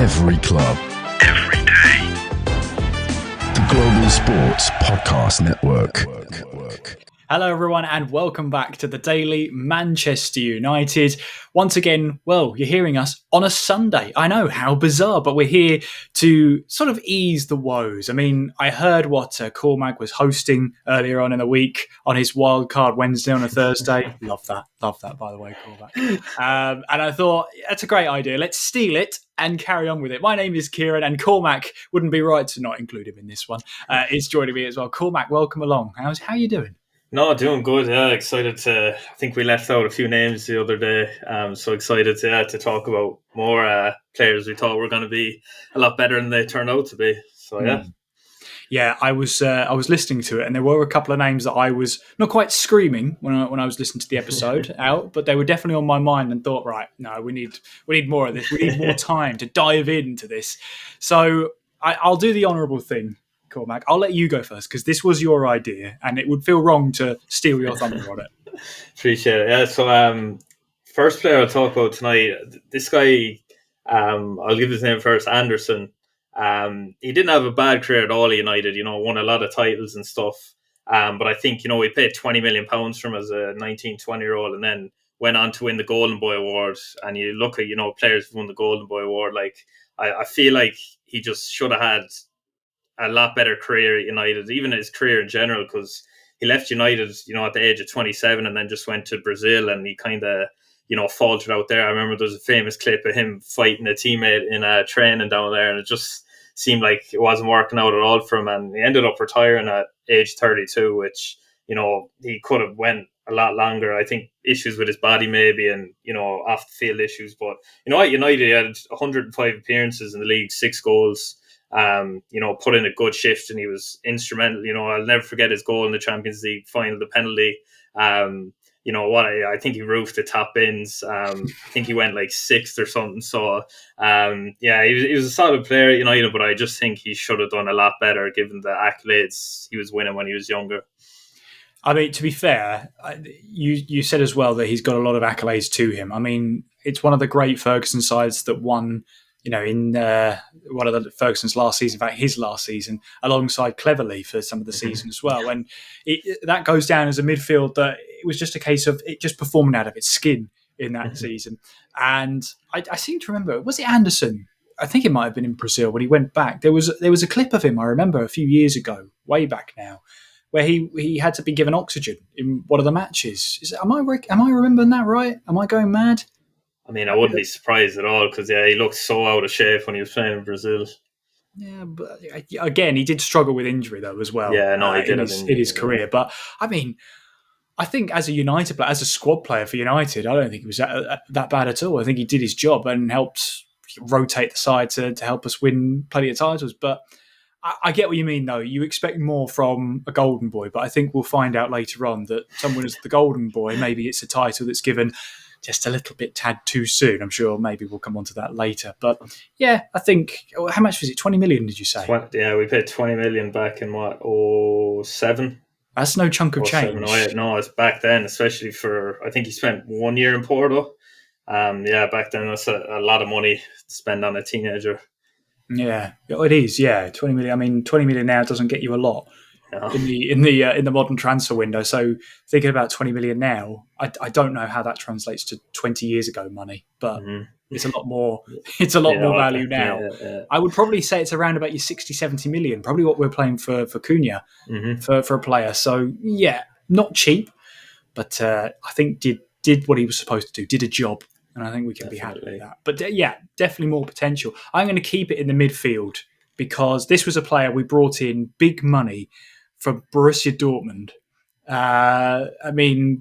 Every club. Every day. The Global Sports Podcast Network. Hello everyone and welcome back to the Daily Manchester United. Once again, well, you're hearing us on a Sunday. I know, how bizarre, but we're here to sort of ease the woes. I mean, I heard what Cormac was hosting earlier on in the week on his Wildcard Wednesday on a Thursday. Love that, by the way, Cormac. And I thought, that's a great idea. Let's steal it and carry on with it. My name is Kieran, and Cormac wouldn't be right to not include him in this one. He's joining me as well. Cormac, welcome along. How are you doing? No, doing good. Yeah, excited to. I think we left out a few names the other day. So excited to talk about more players we thought were going to be a lot better than they turned out to be. So yeah. Yeah, I was listening to it, and there were a couple of names that I was not quite screaming when I was listening to the episode out, but they were definitely on my mind. And thought, right, no, we need more of this. We need more time to dive into this. So I'll do the honourable thing. Cormac, I'll let you go first because this was your idea and it would feel wrong to steal your thunder on it. Appreciate it. Yeah, so first player I'll talk about tonight, this guy, I'll give his name first, Anderson. He didn't have a bad career at all at United, won a lot of titles and stuff. But I think, we paid £20 million for him as a 19, 20-year-old and then went on to win the Golden Boy Award. And you look at, players who won the Golden Boy Award, like I feel like he just should have had a lot better career at United, even his career in general, because he left United, at the age of 27 and then just went to Brazil and he kind of, faltered out there. I remember there was a famous clip of him fighting a teammate in a training down there and it just seemed like it wasn't working out at all for him and he ended up retiring at age 32, which, he could have went a lot longer. I think issues with his body maybe and, off the field issues. But, at United he had 105 appearances in the league, 6 goals. Put in a good shift and he was instrumental. I'll never forget his goal in the Champions League final, the penalty. I think he roofed the top bins. I think he went like 6th or something. So, he was a solid player at United, but I just think he should have done a lot better given the accolades he was winning when he was younger. I mean, to be fair, you said as well that he's got a lot of accolades to him. I mean, it's one of the great Ferguson sides that won in one of the Ferguson's last season, in fact, his last season, alongside Cleverley for some of the season as well. And that goes down as a midfield that it was just a case of it just performing out of its skin in that season. And I seem to remember, was it Anderson? I think it might have been in Brazil when he went back. There was a clip of him, I remember, a few years ago, way back now, where he had to be given oxygen in one of the matches. Am I remembering that right? Am I going mad? I mean, I wouldn't be surprised at all because, he looked so out of shape when he was playing in Brazil. Yeah, but again, he did struggle with injury, though, as well. Yeah, no, he did in his career. But, I mean, I think as a United player, as a squad player for United, I don't think he was that bad at all. I think he did his job and helped rotate the side to help us win plenty of titles. But I get what you mean, though. You expect more from a Golden Boy, but I think we'll find out later on that someone is the Golden Boy. Maybe it's a title that's given just a little bit tad too soon. I'm sure maybe we'll come on to that later. But yeah, I think, how much was it? 20 million, did you say? Yeah, we paid 20 million back in 07? That's no chunk of change. No, it's back then, especially for, I think he spent 1 year in Porto. Back then that's a lot of money to spend on a teenager. Yeah, it is. Yeah, 20 million. I mean, 20 million now doesn't get you a lot. In the modern transfer window. So thinking about 20 million now, I don't know how that translates to 20 years ago money, but it's a lot more. It's a lot more value now. Yeah. I would probably say it's around about your 60, 70 million, probably what we're playing for Cunha for a player. So yeah, not cheap, but I think did what he was supposed to do, did a job, and I think we can be happy with that. But yeah, definitely more potential. I'm going to keep it in the midfield because this was a player we brought in big money from Borussia Dortmund.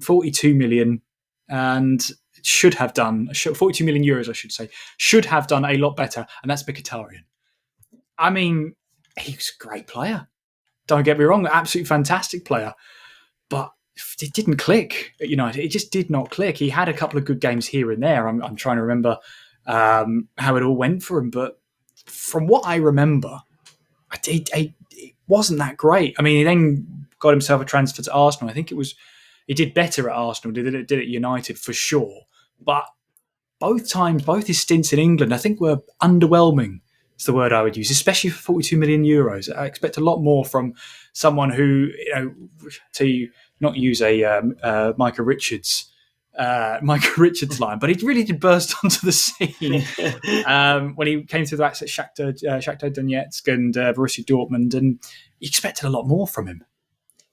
42 million and should have done 42 million euros, I should say, should have done a lot better. And that's Mkhitaryan. I mean, he's a great player. Don't get me wrong, absolutely fantastic player. But it didn't click at United. It just did not click. He had a couple of good games here and there. I'm trying to remember how it all went for him. But from what I remember, it wasn't that great. I mean, he then got himself a transfer to Arsenal. I think he did better at Arsenal, did it at United for sure. But both times, both his stints in England, I think were underwhelming. It's the word I would use, especially for 42 million euros. I expect a lot more from someone who, to not use a Micah Richards line, but he really did burst onto the scene when he came to that Shakhtar Donetsk and Borussia Dortmund, and you expected a lot more from him.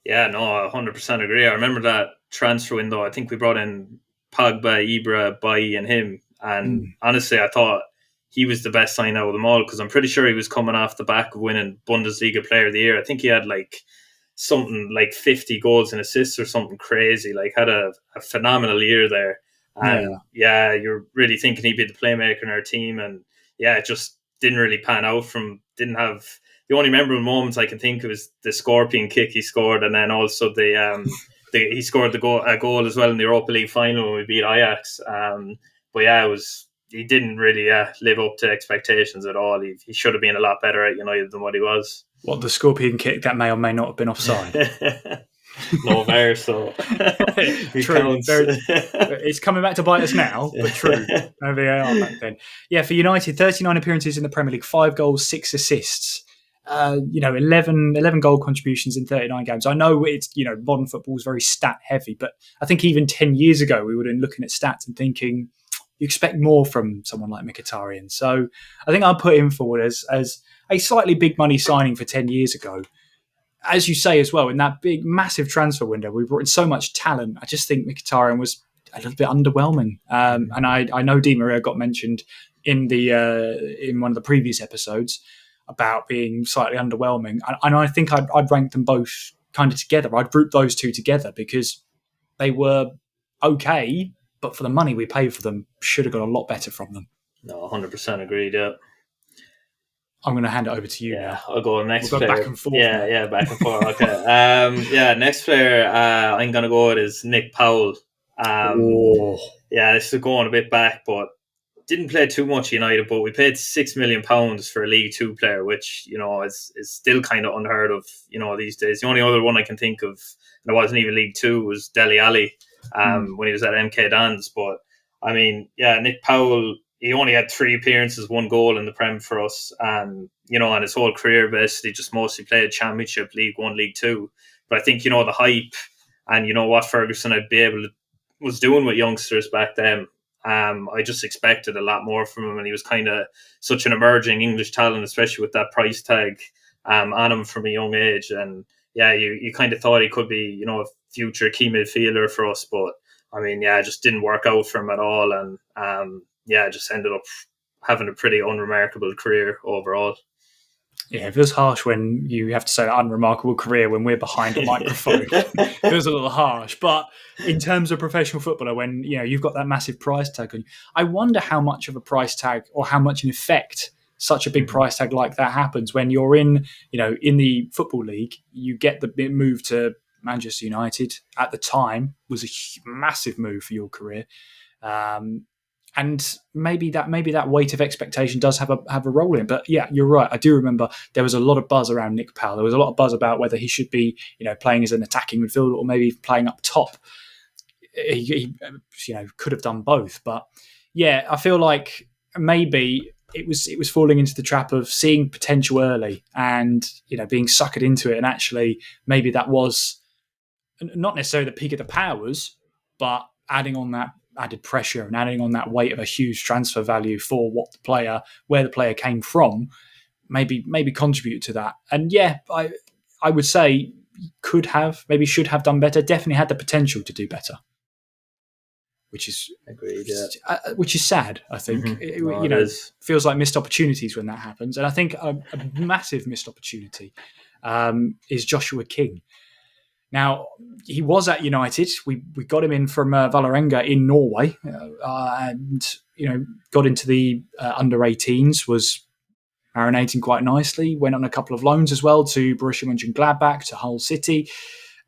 Yeah, no, 100% agree. I remember that transfer window. I think we brought in Pogba, Ibra, Bailly, and him. And honestly, I thought he was the best sign out of them all, because I'm pretty sure he was coming off the back of winning Bundesliga Player of the Year. I think he had something like 50 goals and assists or something crazy. Had a phenomenal year there. And you're really thinking he'd be the playmaker in our team. And it just didn't really pan out. The only memorable moments I can think of is the scorpion kick he scored, and then also he scored a goal as well in the Europa League final when we beat Ajax. He didn't really live up to expectations at all. He should have been a lot better at United than what he was. What, the scorpion kick that may or may not have been offside? No, very so. True. It's coming back to bite us now, but true. No VAR back then. Yeah, for United, 39 appearances in the Premier League, 5 goals, 6 assists. 11 goal contributions in 39 games. I know it's, modern football is very stat heavy, but I think even 10 years ago we would have been looking at stats and thinking you expect more from someone like Mkhitaryan. So I think I'll put him forward as a slightly big money signing for 10 years ago. As you say as well, in that big, massive transfer window, we brought in so much talent. I just think Mkhitaryan was a little bit underwhelming. And I know Di Maria got mentioned in one of the previous episodes about being slightly underwhelming. And I think I'd rank them both kind of together. I'd group those two together because they were okay, but for the money we paid for them, should have got a lot better from them. No, 100% agreed, yeah. I'm going to hand it over to you now. I'll go next player. Back and forth. Yeah, back and forth. Okay. Next player I'm going to go with is Nick Powell. This is going a bit back, but didn't play too much United, but we paid £6 million for a League Two player, which is still kind of unheard of, these days. The only other one I can think of, and it wasn't even League Two, was Dele Alli when he was at Mkhitaryan. But Nick Powell, he only had 3 appearances, 1 goal in the Prem for us, and his whole career basically just mostly played Championship, League One, League Two. But I think the hype and what Ferguson was doing with youngsters back then. I just expected a lot more from him, and he was kind of such an emerging English talent, especially with that price tag on him from a young age. And you kind of thought he could be, a future key midfielder for us, but it just didn't work out for him at all, and just ended up having a pretty unremarkable career overall. Yeah, it feels harsh when you have to say unremarkable career when we're behind a microphone. It feels a little harsh. But in terms of professional footballer, when you've got that massive price tag on you, I wonder how much of a price tag, or how much in effect such a big price tag like that happens when you're in the Football League. You get the move to Manchester United at the time was a massive move for your career. And maybe that weight of expectation does have a role in it. But yeah, you're right. I do remember there was a lot of buzz around Nick Powell. There was a lot of buzz about whether he should be, playing as an attacking midfielder or maybe playing up top. He could have done both. But yeah, I feel like maybe it was falling into the trap of seeing potential early and being suckered into it. And actually, maybe that was not necessarily the peak of the powers, but adding on that added pressure and adding on that weight of a huge transfer value for where the player came from, maybe contribute to that. And I would say should have done better. Definitely had the potential to do better, which is agreed. Yeah. Which is sad. I think it feels like missed opportunities when that happens. And I think a massive missed opportunity is Joshua King. Now, he was at United. We got him in from Vålerenga in Norway, and got into the under-18s, was marinating quite nicely. Went on a couple of loans as well to Borussia Mönchengladbach, to Hull City,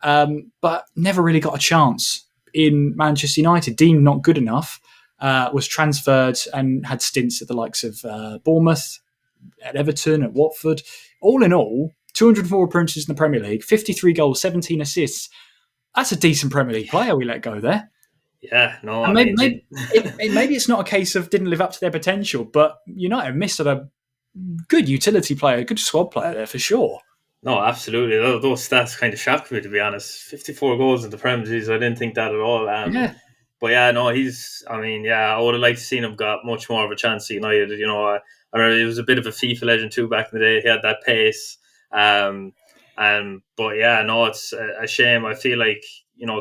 but never really got a chance in Manchester United. Deemed not good enough, was transferred and had stints at the likes of Bournemouth, at Everton, at Watford. All in all, 204 appearances in the Premier League, 53 goals, 17 assists. That's a decent Premier League player we let go there. Yeah, no, And maybe it's not a case of didn't live up to their potential, but United missed a good utility player, a good squad player there for sure. No, absolutely. Those stats kind of shocked me, to be honest. 54 goals in the Premier League. I didn't think that at all. Yeah. But yeah, no, I would have liked to seen him got much more of a chance at United. I remember he was a bit of a FIFA legend too back in the day. He had that pace. But yeah, no, it's a shame. I feel like,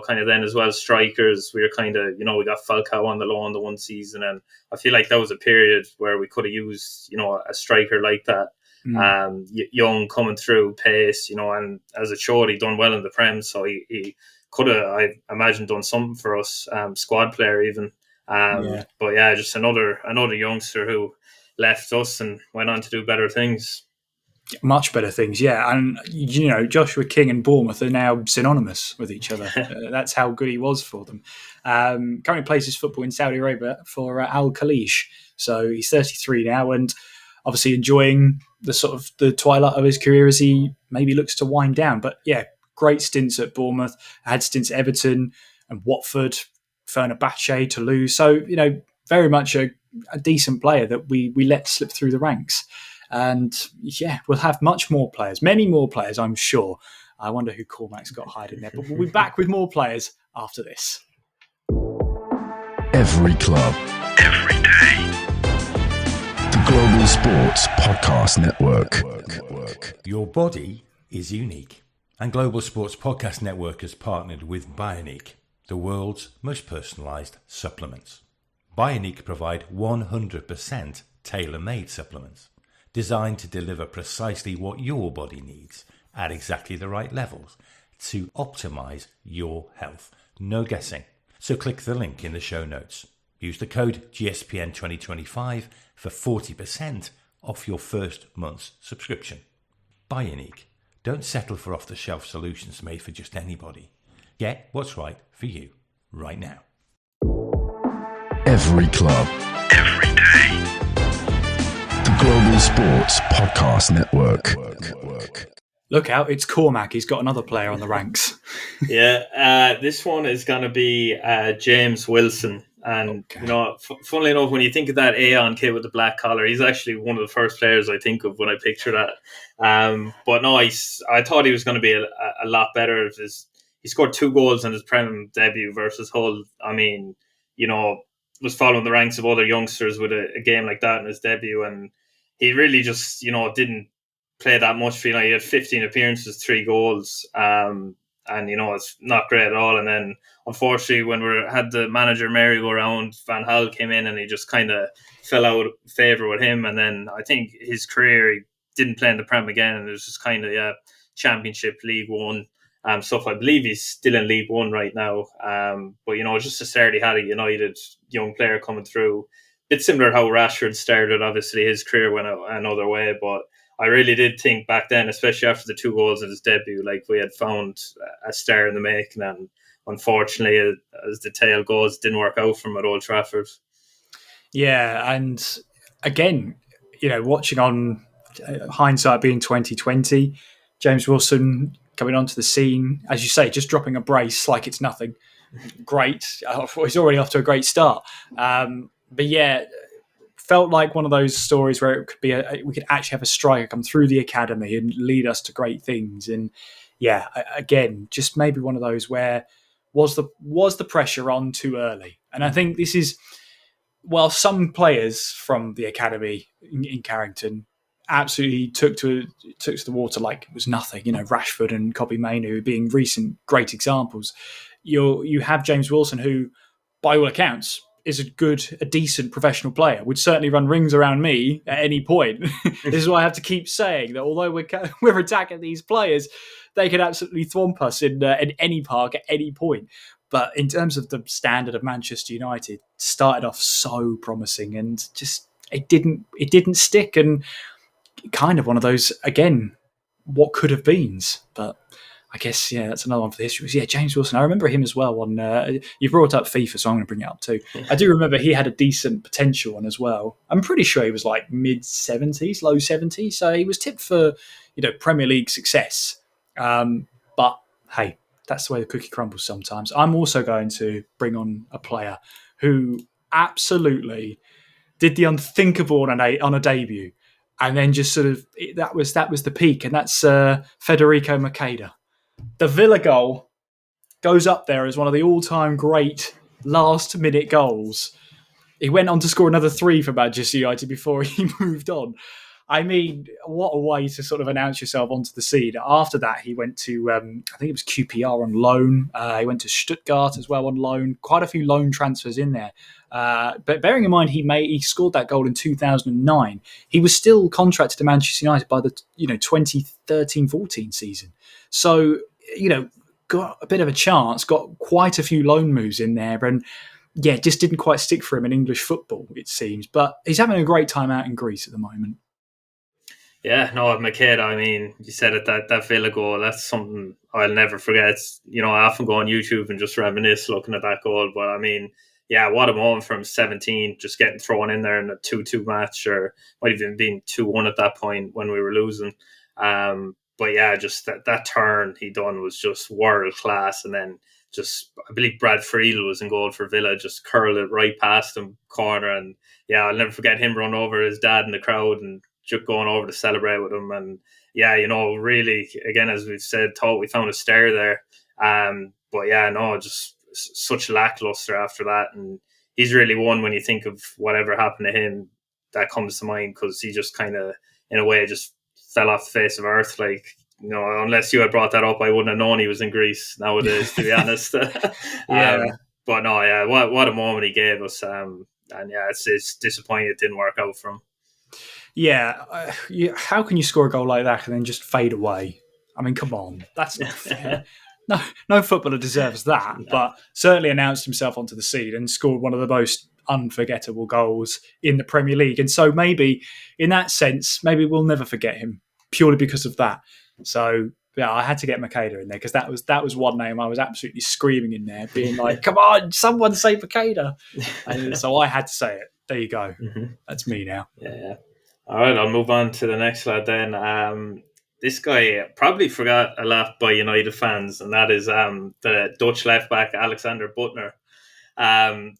kind of then as well, strikers, we were kind of, we got Falcao on the loan the one season. And I feel like that was a period where we could have used, a striker like that. Young, coming through, pace, and as it showed, he done well in the Prem, so he could have, I imagine, done something for us, squad player even. But yeah, just another youngster who left us and went on to do better things. Much better things, yeah. And Joshua King and Bournemouth are now synonymous with each other. That's how good he was for them. Currently plays his football in Saudi Arabia for Al Khalij. So he's 33 now, and obviously enjoying the sort of the twilight of his career as he maybe looks to wind down. But yeah, great stints at Bournemouth. Had stints at Everton and Watford, Fenerbahce, Toulouse. So, very much a decent player that we let slip through the ranks. And yeah, we'll have many more players, I'm sure. I wonder who Cormac's got hiding there. But we'll be back with more players after this. Every club, every day. The Global Sports Podcast Network. Your body is unique. And Global Sports Podcast Network has partnered with Bionic, the world's most personalised supplements. Bionic provide 100% tailor-made supplements designed to deliver precisely what your body needs at exactly the right levels to optimise your health. No guessing. So click the link in the show notes. Use the code GSPN2025 for 40% off your first month's subscription. Bionic. Don't settle for off-the-shelf solutions made for just anybody. Get what's right for you right now. Every club, every day. The Global Sports Podcast Network. Look out, it's Cormac. He's got another player on the ranks. Yeah, this one is going to be James Wilson. And, funnily enough, when you think of that Aeon kid with the black collar, he's actually one of the first players I think of when I picture that. But no, I thought he was going to be a lot better. He scored 2 goals in his Prem debut versus Hull. I mean, was following the ranks of other youngsters with a game like that in his debut. And he really just, didn't play that much for He had 15 appearances, 3 goals. And, it's not great at all. And then, unfortunately, when we had the manager merry-go-round, Van Gaal came in and he just kind of fell out of favour with him. And then I think his career, he didn't play in the Prem again. And it was just kind of, Championship, League One stuff. I believe he's still in League One right now. But, just to start, he had a United young player coming through. Bit similar to how Rashford started. Obviously, his career went another way, but I really did think back then, especially after the 2 goals in his debut, like we had found a star in the making. And unfortunately, as the tale goes, it didn't work out for him at Old Trafford. Yeah, and again, watching on hindsight being 2020, James Wilson coming onto the scene, as you say, just dropping a brace like it's nothing. Great. He's already off to a great start. But yeah, felt like one of those stories where it could be we could actually have a striker come through the academy and lead us to great things. And yeah, again, just maybe one of those where was the pressure on too early? And I think this is, while some players from the academy in Carrington absolutely took to the water like it was nothing, Rashford and Kobbie Mainoo being recent great examples. You have James Wilson, who, by all accounts, is a decent professional player, would certainly run rings around me at any point. This is why I have to keep saying that although we're attacking these players, they could absolutely thwomp us in any park at any point. But in terms of the standard of Manchester United, started off so promising and just it didn't stick, and kind of one of those, again, what could have beens. But I guess, that's another one for the history. Yeah, James Wilson. I remember him as well. You brought up FIFA, so I'm going to bring it up too. I do remember he had a decent potential one as well. I'm pretty sure he was like mid-70s, low 70s. So he was tipped for, Premier League success. But hey, that's the way the cookie crumbles sometimes. I'm also going to bring on a player who absolutely did the unthinkable on a debut, and then just sort of that was the peak, and that's Federico Makeda. The Villa goal goes up there as one of the all-time great last-minute goals. He went on to score another 3 for Manchester United before he moved on. I mean, what a way to sort of announce yourself onto the scene. After that, he went to, I think it was QPR on loan. He went to Stuttgart as well on loan. Quite a few loan transfers in there. But bearing in mind, he scored that goal in 2009. He was still contracted to Manchester United by the 2013-14 season. So, got a bit of a chance, got quite a few loan moves in there. And yeah, just didn't quite stick for him in English football, it seems. But he's having a great time out in Greece at the moment. Yeah, no, Makeda, I mean, you said it, that Villa goal, that's something I'll never forget. I often go on YouTube and just reminisce looking at that goal. But I mean, yeah, what a moment from 17, just getting thrown in there in a 2-2 match, or might have even been 2-1 at that point when we were losing. But yeah, just that turn he done was just world class. And then I believe Brad Friedel was in goal for Villa, just curled it right past him, corner. And yeah, I'll never forget him run over his dad in the crowd and just going over to celebrate with him. And yeah, really, again, as we've said, thought we found a stair there. But yeah, no, just such lackluster after that. And he's really one, when you think of whatever happened to him, that comes to mind, because he just kind of, in a way, just fell off the face of earth. Like, unless you had brought that up, I wouldn't have known he was in Greece nowadays, to be honest. Yeah. But no, yeah, what a moment he gave us. And yeah, it's disappointing it didn't work out for him. Yeah, how can you score a goal like that and then just fade away? I mean, come on, that's not fair. No footballer deserves that, no. But certainly announced himself onto the scene and scored one of the most unforgettable goals in the Premier League. And so maybe, in that sense, maybe we'll never forget him purely because of that. So yeah, I had to get Makeda in there because that was one name I was absolutely screaming in there, being like, "Come on, someone say Makeda!" And so I had to say it. There you go. Mm-hmm. That's me now. Yeah. All right, I'll move on to the next lad then. This guy probably forgot a lot by United fans, and that is the Dutch left-back Alexander Buttner.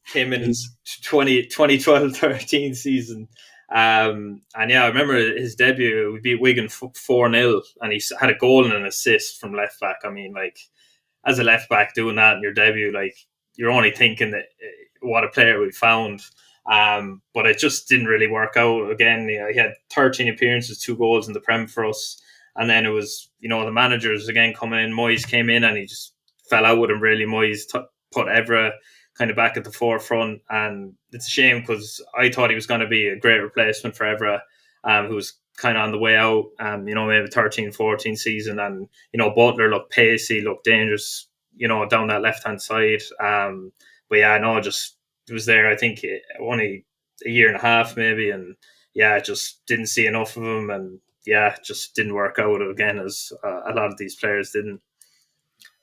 Came in 2012-13 season. And yeah, I remember his debut, we beat Wigan 4-0, and he had a goal and an assist from left-back. I mean, like, as a left-back doing that in your debut, like, you're only thinking that what a player we found. But it just didn't really work out. Again, he had 13 appearances, 2 goals in the Prem for us. And then it was, the managers again coming in. Moyes came in and he just fell out with him, really. Moyes put Evra kind of back at the forefront. And it's a shame because I thought he was going to be a great replacement for Evra, who was kind of on the way out, maybe 13-14 season. And, Butler looked pacey, looked dangerous, down that left-hand side. But yeah, no, just was there, I think, only a year and a half maybe. And yeah, just didn't see enough of him. And yeah, just didn't work out again, as a lot of ththese players didn't.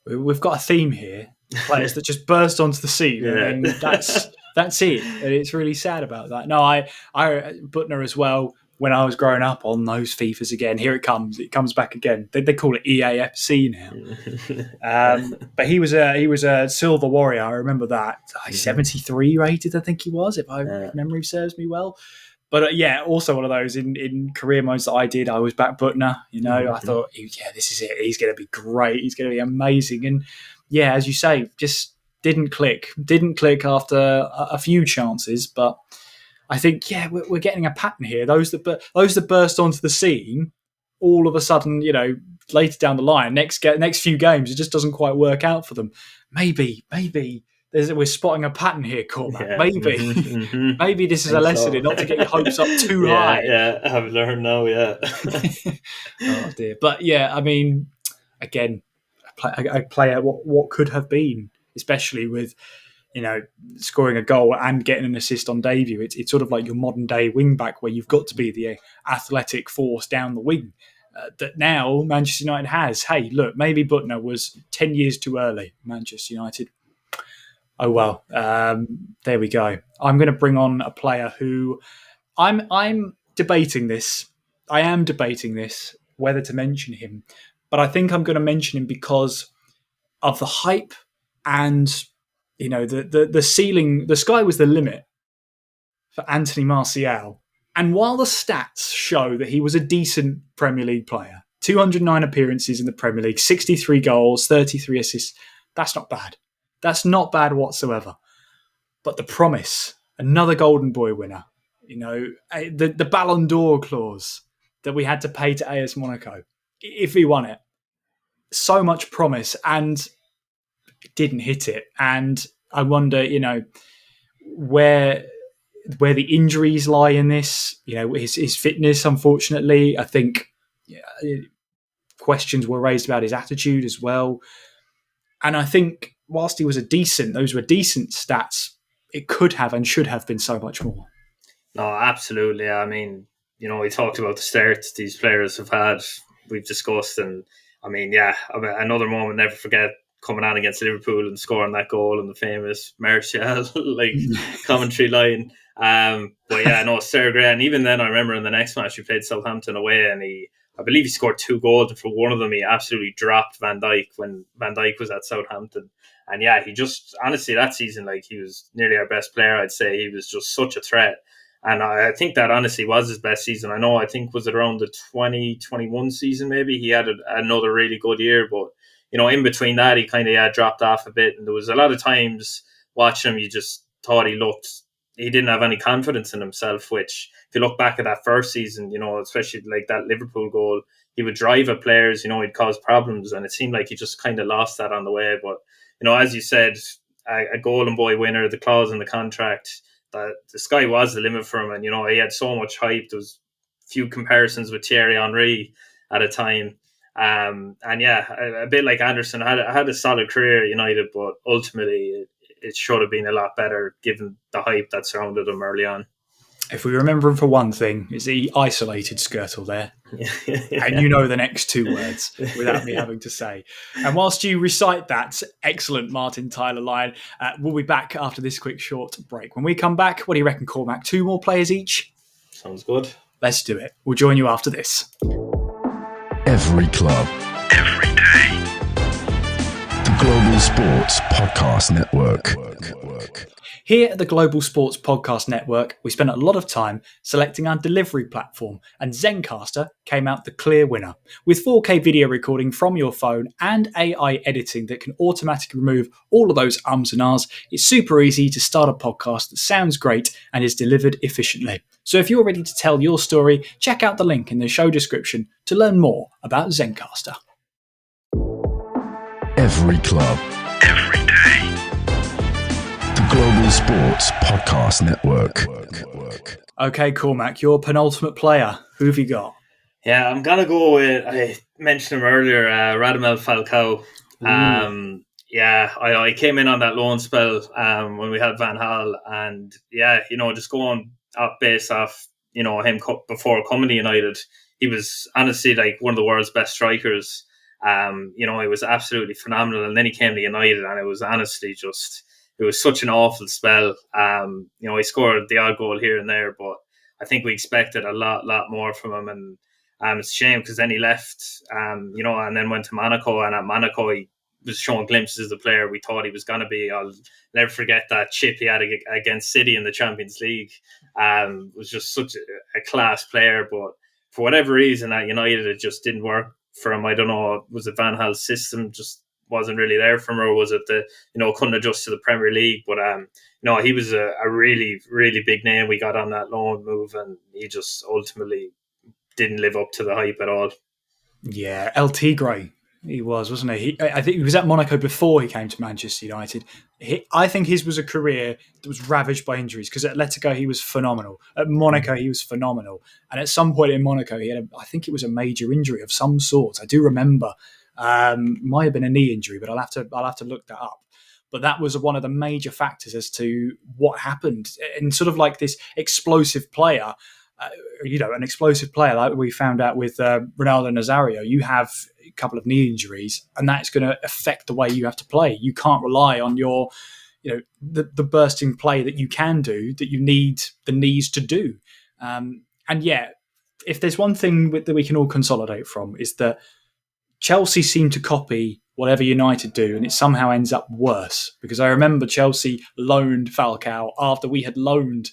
We've got a theme here. Players that just burst onto the scene, yeah. And then that's it. And it's really sad about that. No, I Buttner as well. When I was growing up on those FIFAs again, here it comes. It comes back again. They call it EAFC now. But he was a silver warrior. I remember that. 73 rated, I think he was, if my memory serves me well. But yeah, also one of those in career modes that I did. I was back Buttner. I thought, this is it. He's going to be great. He's going to be amazing. And yeah, as you say, just didn't click. Didn't click after a few chances. But I think, we're getting a pattern here. Those that burst onto the scene, all of a sudden, later down the line, next few games, it just doesn't quite work out for them. Maybe. We're spotting a pattern here, Cormac. Yeah. Maybe. Maybe this is a lesson in not to get your hopes up too high. Yeah, I've learned now, yeah. Oh, dear. But yeah, I mean, again, a player what could have been, especially with, scoring a goal and getting an assist on debut. It's sort of like your modern day wing back, where you've got to be the athletic force down the wing that now Manchester United has. Hey, look, maybe Buttner was 10 years too early, Manchester United. Oh, well, there we go. I'm going to bring on a player who I'm debating this. I am debating this, whether to mention him. But I think I'm going to mention him because of the hype and, the ceiling, the sky was the limit for Anthony Martial. And while the stats show that he was a decent Premier League player, 209 appearances in the Premier League, 63 goals, 33 assists, that's not bad. That's not bad whatsoever. But the promise, another Golden Boy winner, the Ballon d'Or clause that we had to pay to AS Monaco if he won it. So much promise and didn't hit it. And I wonder, where the injuries lie in this. His fitness, unfortunately. I think questions were raised about his attitude as well. And I think whilst those were decent stats, it could have and should have been so much more. No, absolutely. I mean, we talked about the starts these players have had, we've discussed, and another moment never forget, coming on against Liverpool and scoring that goal in the famous Martial commentary line. Sarah Gray. And even then, I remember in the next match we played Southampton away, and I believe he scored 2 goals, and for one of them he absolutely dropped Van Dijk when Van Dijk was at Southampton. And he just, honestly, that season, he was nearly our best player, I'd say. He was just such a threat. And I think that honestly was his best season. I think was it around the 2021 season maybe, he had another really good year, but in between that, he kind of dropped off a bit. And there was a lot of times watching him, you just thought he didn't have any confidence in himself, which if you look back at that first season, especially like that Liverpool goal, he would drive at players, he'd cause problems. And it seemed like he just kind of lost that on the way. But, as you said, a Golden Boy winner, the clause in the contract, that the sky was the limit for him. And, he had so much hype. There was a few comparisons with Thierry Henry at a time. A bit like Anderson, had a solid career at United, but ultimately it should have been a lot better given the hype that surrounded him early on. If we remember him for one thing, is he isolated Skirtle there. And the next 2 words without me having to say. And whilst you recite that excellent Martin Tyler line, we'll be back after this quick short break. When we come back, what do you reckon, Cormac? 2 more players each? Sounds good. Let's do it. We'll join you after this. Every club, every day. The Global Sports Podcast Network. Here at the Global Sports Podcast Network, we spent a lot of time selecting our delivery platform, and Zencastr came out the clear winner. With 4K video recording from your phone and AI editing that can automatically remove all of those ums and ahs, it's super easy to start a podcast that sounds great and is delivered efficiently. So if you're ready to tell your story, check out the link in the show description to learn more about Zencastr. Every club, every day. The Global Sports Podcast Network. Okay, Cormac, your penultimate player. Who have you got? Yeah, I'm going to go with, I mentioned him earlier, Radamel Falcao. I came in on that loan spell when we had Van Gaal, and just going based off, him before coming to United, he was honestly one of the world's best strikers. He was absolutely phenomenal, and then he came to United, and it was honestly it was such an awful spell. He scored the odd goal here and there, but I think we expected a lot more from him, and it's a shame because then he left, and then went to Monaco, and at Monaco he was showing glimpses of the player we thought he was going to be. I'll never forget that chip he had against City in the Champions League. Was just such a class player, but for whatever reason at United it just didn't work for him. I don't know, was it Van Gaal's system just wasn't really there for him, or was it couldn't adjust to the Premier League? But he was a really, really big name we got on that loan move, and he just ultimately didn't live up to the hype at all. Yeah, El Tigre he was, wasn't he? I think he was at Monaco before he came to Manchester United. I think his was a career that was ravaged by injuries, because at Atletico he was phenomenal. At Monaco he was phenomenal. And at some point in Monaco he had, I think it was a major injury of some sort. I do remember. Might have been a knee injury, but I'll have to look that up. But that was one of the major factors as to what happened. And sort of like this explosive player, an explosive player like we found out with Ronaldo Nazario, you have a couple of knee injuries, and that's going to affect the way you have to play. You can't rely on your, the bursting play that you can do, that you need the knees to do. If there's one thing that we can all consolidate from, is that Chelsea seem to copy whatever United do, and it somehow ends up worse. Because I remember Chelsea loaned Falcao after we had loaned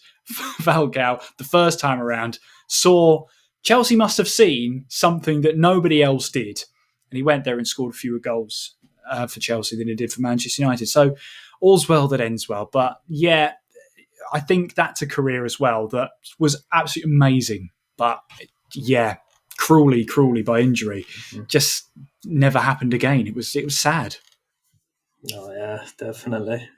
Falcao the first time around. Chelsea must have seen something that nobody else did, and he went there and scored fewer goals for Chelsea than he did for Manchester United. So all's well that ends well. But yeah, I think that's a career as well that was absolutely amazing. But yeah, cruelly by injury, just never happened again. It was sad. Oh yeah, definitely.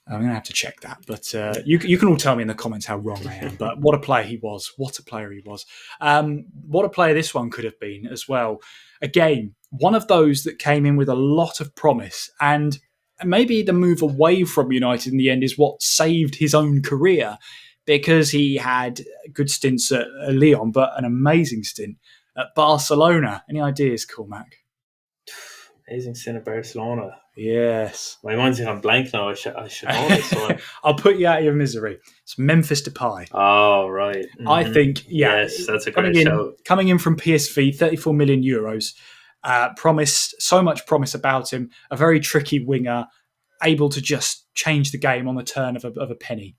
I'm going to have to check that. But you can all tell me in the comments how wrong I am. But what a player he was. What a player he was. What a player this one could have been as well. Again, one of those that came in with a lot of promise. And maybe the move away from United in the end is what saved his own career, because he had good stints at Lyon, but an amazing stint at Barcelona. Any ideas, Cormac? Amazing stint at Barcelona. Yes. My mind's gone blank now. I should know this one. I'll put you out of your misery. It's Memphis Depay. Oh, right. Mm-hmm. I think, yes, that's a great shout. Coming in from PSV, 34 million euros. So much promise about him. A very tricky winger, able to just change the game on the turn of a penny.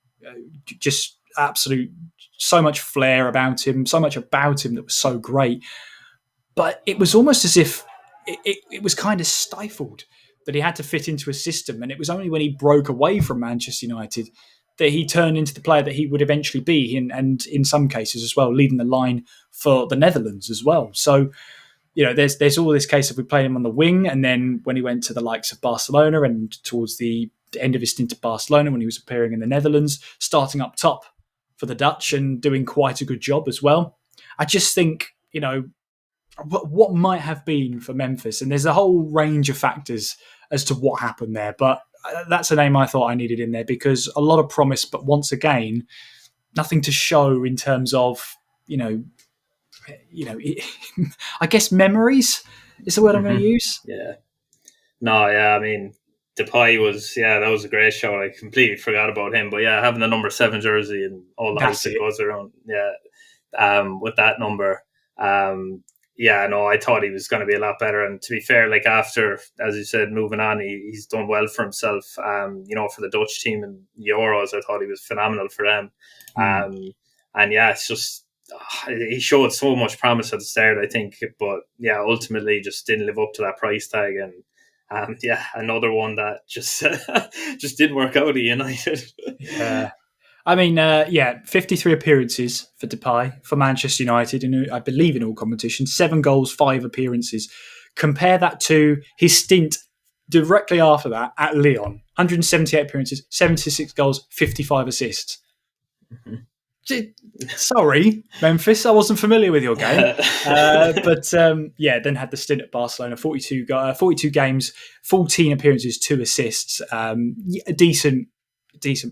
Just absolute, so much flair about him, so much about him that was so great. But it was almost as if it was kind of stifled, that he had to fit into a system. And it was only when he broke away from Manchester United that he turned into the player that he would eventually be, and in some cases as well, leading the line for the Netherlands as well. So, there's all this case of we played him on the wing, and then when he went to the likes of Barcelona and towards the end of his stint at Barcelona, when he was appearing in the Netherlands, starting up top for the Dutch and doing quite a good job as well. I just think, what might have been for Memphis, and there's a whole range of factors as to what happened there, but that's a name I thought I needed in there because a lot of promise, but once again, nothing to show in terms of, I guess memories is the word I'm going to use. Yeah. No, yeah, I mean, Depay that was a great show. I completely forgot about him, but yeah, having the number 7 jersey and all the hype that goes around, with that number, I thought he was going to be a lot better. And to be fair, like after, as you said, moving on, he's done well for himself. For the Dutch team in Euros, I thought he was phenomenal for them. It's just he showed so much promise at the start, I think, but ultimately just didn't live up to that price tag. And another one that just just didn't work out at United. Yeah. I mean, 53 appearances for Depay for Manchester United, I believe in all competitions, 7 goals, 5 appearances. Compare that to his stint directly after that at Lyon, 178 appearances, 76 goals, 55 assists. Mm-hmm. Sorry, Memphis, I wasn't familiar with your game. Then had the stint at Barcelona, 42 games, 14 appearances, 2 assists. A decent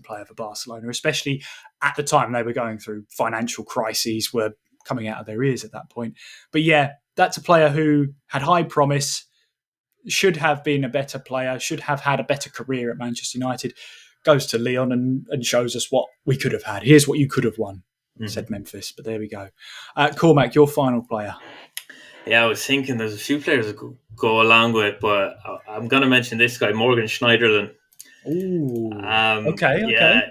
player for Barcelona, especially at the time they were going through financial crises, were coming out of their ears at that point. But that's a player who had high promise, should have been a better player, should have had a better career at Manchester United, goes to Lyon and shows us what we could have had. Here's what you could have won, said Memphis. But there we go. Cormac, your final player. Yeah, I was thinking there's a few players that go along with it, but I'm going to mention this guy, Morgan Schneiderlin. Ooh. Okay.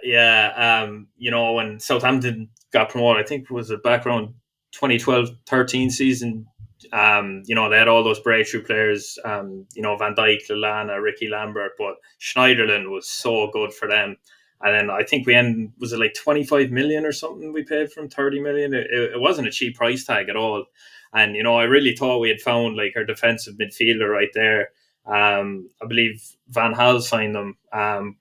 Yeah. When Southampton got promoted, I think it was back around 2012-13 season. They had all those breakthrough players, Van Dijk, Lallana, Ricky Lambert, but Schneiderlin was so good for them. And then I think was it like 25 million or something we paid for him, 30 million? It wasn't a cheap price tag at all. And, I really thought we had found like our defensive midfielder right there. I believe Van Gaal signed him.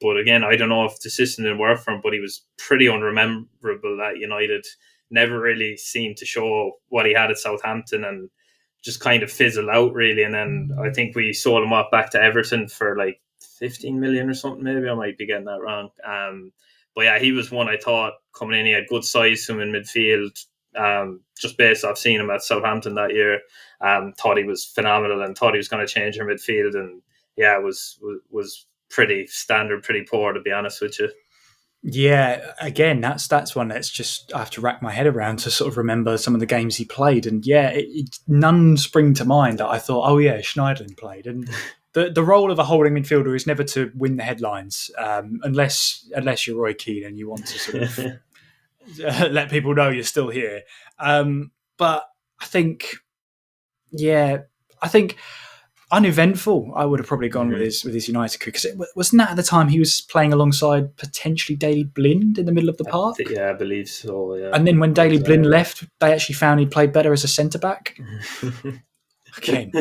But again, I don't know if the system didn't work for him, but he was pretty unrememberable at United. Never really seemed to show what he had at Southampton and just kind of fizzled out really. And then I think we sold him off back to Everton for like 15 million or something. Maybe I might be getting that wrong. He was one I thought coming in. He had good size from in midfield. Just based off seeing him at Southampton that year, thought he was phenomenal and thought he was going to change our midfield. And was pretty standard, pretty poor, to be honest with you. Yeah, again, that's one that's just I have to rack my head around to sort of remember some of the games he played, and none spring to mind that I thought, Schneiderlin played, and the role of a holding midfielder is never to win the headlines, unless you're Roy Keane and you want to sort of let people know you're still here. But I think uneventful. I would have probably gone with his United career, because wasn't that at the time he was playing alongside potentially Daley Blind in the middle of the park? I believe so. Yeah. And then when Daley Blind left, they actually found he played better as a centre back. Again,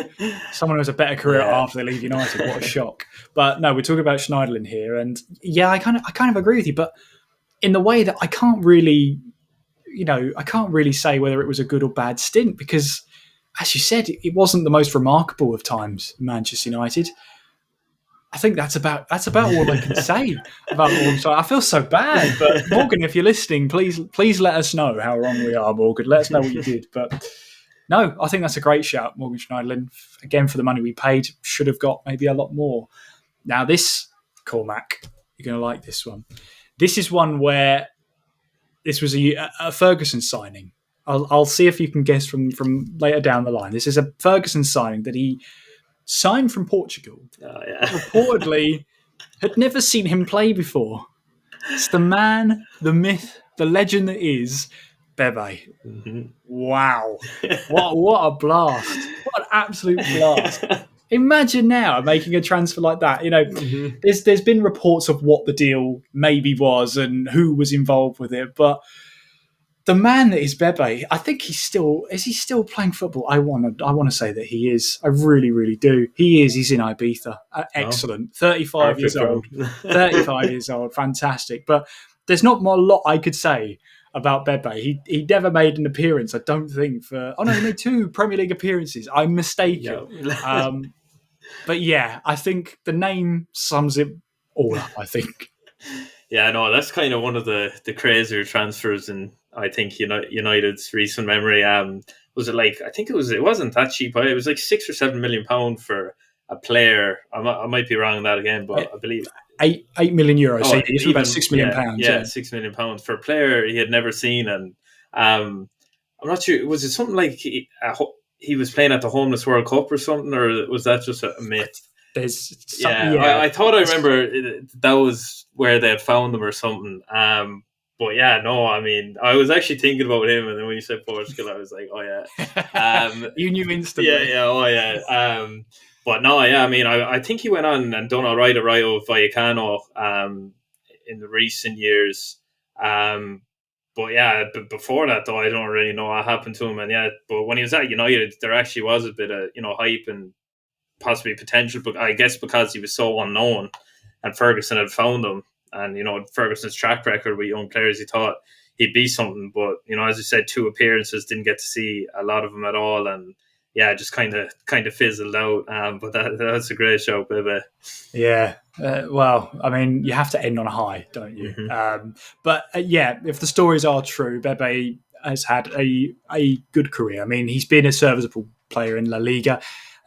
someone who has a better career after they leave United. What a shock! But no, we're talking about Schneiderlin here, and I kind of agree with you, but in the way that I can't really say whether it was a good or bad stint, because, as you said, it wasn't the most remarkable of times in Manchester United. I think that's about all I can say about Morgan. So I feel so bad, but Morgan, if you're listening, please let us know how wrong we are, Morgan. Let us know what you did. But no, I think that's a great shout, Morgan Schneiderlin. Again, for the money we paid, should have got maybe a lot more. Now this, Cormac, you're going to like this one. This is one where this was a Ferguson signing. I'll see if you can guess from later down the line. This is a Ferguson signing that he signed from Portugal. Reportedly had never seen him play before. It's the man, the myth, the legend that is Bebe. Wow. What a blast. What an absolute blast. Imagine now making a transfer like that. There's been reports of what the deal maybe was and who was involved with it, but the man that is Bebe, I think is he still playing football? I want to say that he is. I really, really do. He is. He's in Ibiza. Excellent. 35 years old. 35 years old. Fantastic. But there's not a lot I could say about Bebe. He never made an appearance, I don't think, he made 2 Premier League appearances. I'm mistaken. But yeah, I think the name sums it all up, I think. Yeah, no, that's kind of one of the crazier transfers in, I think, United's recent memory. Was it like, I think it wasn't that cheap. It was like £6 or £7 million for a player. I might be wrong on that again, but I believe €8 million. So it's about £6 million. £6 million for a player he had never seen. And I'm not sure, was it something like he was playing at the Homeless World Cup or something, or was that just a myth? I thought I remember that was where they had found him or something. But yeah, no, I mean, I was actually thinking about him, and then when you said Portugal, I was like, oh yeah. You knew instantly. But no, I mean, I think he went on and done all right at Rayo Vallecano in the recent years. But yeah, before that though, I don't really know what happened to him. And yeah, but when he was at United, there actually was a bit of hype and possibly potential, but I guess because he was so unknown and Ferguson had found him, and Ferguson's track record with young players, he thought he'd be something. But as I said, 2 appearances, didn't get to see a lot of him at all, and yeah, just kind of fizzled out. But that's a great show, Bebe. Yeah. Well, I mean, you have to end on a high, don't you? But if the stories are true, Bebe has had a good career. I mean, he's been a serviceable player in La Liga.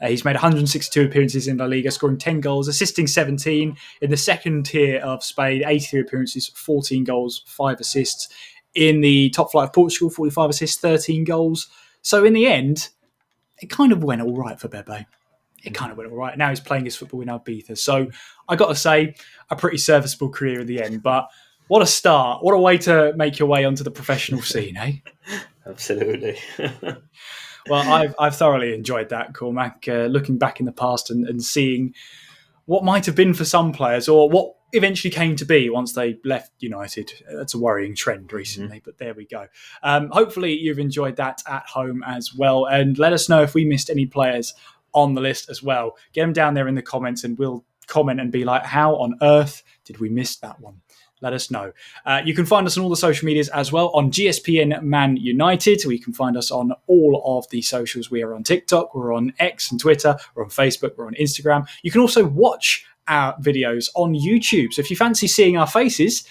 He's made 162 appearances in La Liga, scoring 10 goals, assisting 17. In the second tier of Spain, 83 appearances, 14 goals, 5 assists. In the top flight of Portugal, 45 assists, 13 goals. So in the end, it kind of went all right for Bebe. It kind of went all right. Now he's playing his football in Ibiza. So I got to say, a pretty serviceable career in the end. But what a start. What a way to make your way onto the professional scene, eh? Absolutely. Well, I've thoroughly enjoyed that, Cormac, looking back in the past and seeing what might have been for some players, or what eventually came to be once they left United. That's a worrying trend recently, but there we go. Hopefully you've enjoyed that at home as well, and let us know if we missed any players on the list as well. Get them down there in the comments and we'll comment and be like, how on earth did we miss that one? Let us know. You can find us on all the social medias as well, on GSPN Man United. You can find us on all of the socials. We are on TikTok, we're on X and Twitter, we're on Facebook, we're on Instagram. You can also watch our videos on YouTube. So if you fancy seeing our faces,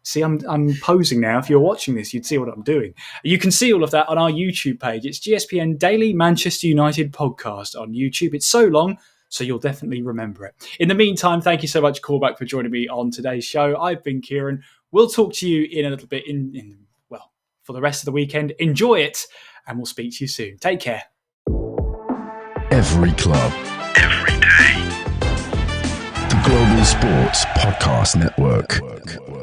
see, I'm posing now. If you're watching this, you'd see what I'm doing. You can see all of that on our YouTube page. It's GSPN Daily Manchester United Podcast on YouTube. It's so long, so you'll definitely remember it. In the meantime, thank you so much, Cormac, for joining me on today's show. I've been Kieran. We'll talk to you in a little bit for the rest of the weekend. Enjoy it, and we'll speak to you soon. Take care. Every club, every day. The Global Sports Podcast Network.